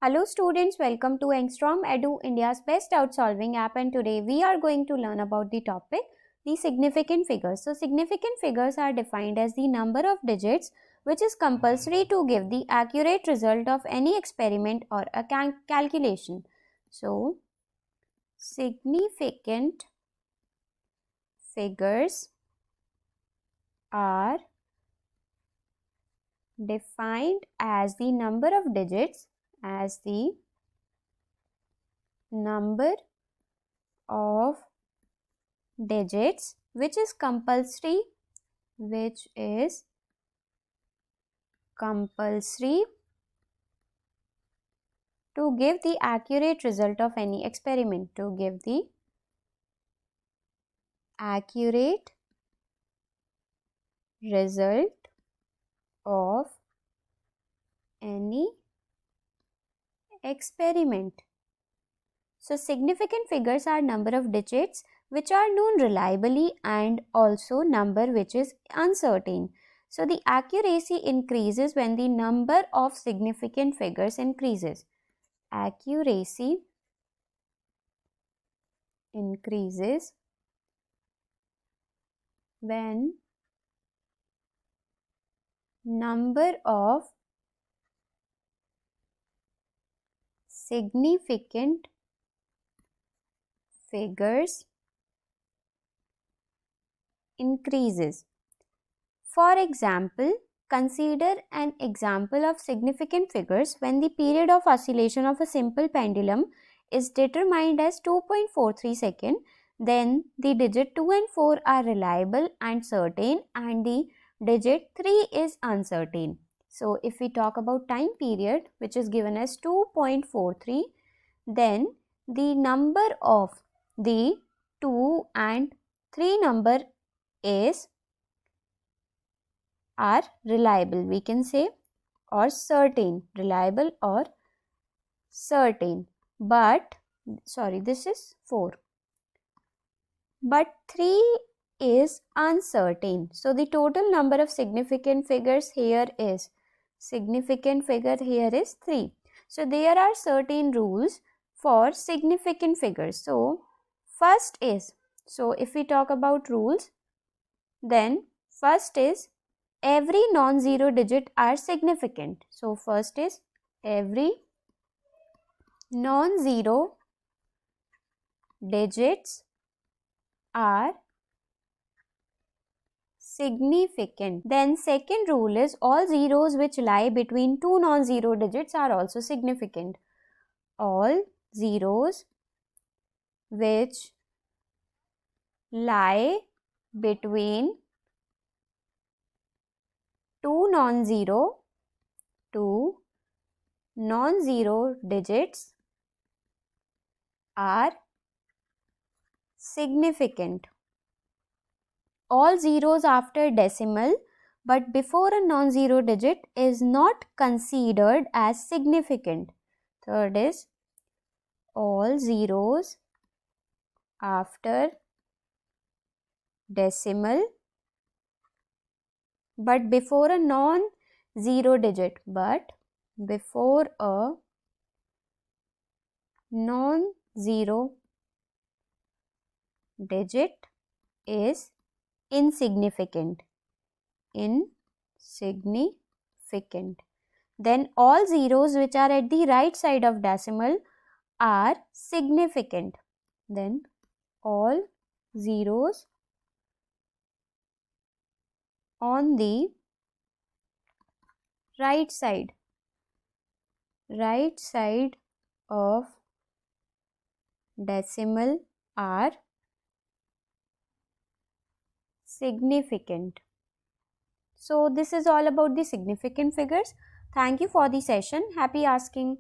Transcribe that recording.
Hello students, welcome to Angstrom Edu, India's best out solving app, and today we are going to learn about the topic, the significant figures. So significant figures are defined as the number of digits which is compulsory to give the accurate result of any experiment or a calculation. So significant figures are defined as the number of digits which is compulsory to give the accurate result of any experiment, So significant figures are number of digits which are known reliably and also number which is uncertain. So the accuracy increases when the number of significant figures increases. Accuracy increases when number of significant figures increases. For example, consider an example of significant figures when the period of oscillation of a simple pendulum is determined as 2.43 seconds. Then the digit 2 and 4 are reliable and certain and the digit 3 is uncertain. So if we talk about time period which is given as 2.43, then the number of the 2 and 3 number are reliable, we can say, or certain, reliable or certain, but this is 4, but 3 is uncertain. So the total number of significant figures here is 3. So there are certain rules for significant figures. So first is, if we talk about rules, then first is every non-zero digit are significant. So first is every non-zero digits are significant. Then second rule is all zeros which lie between two non-zero digits are also significant. All zeros which lie between two non-zero digits are significant. All zeros after decimal but before a non-zero digit is not considered as significant. Third is all zeros after decimal but before a non-zero digit, is insignificant. Then all zeros which are at the right side of decimal are significant. Then all zeros on the right side of decimal are significant. So this is all about the significant figures. Thank you for the session. Happy asking.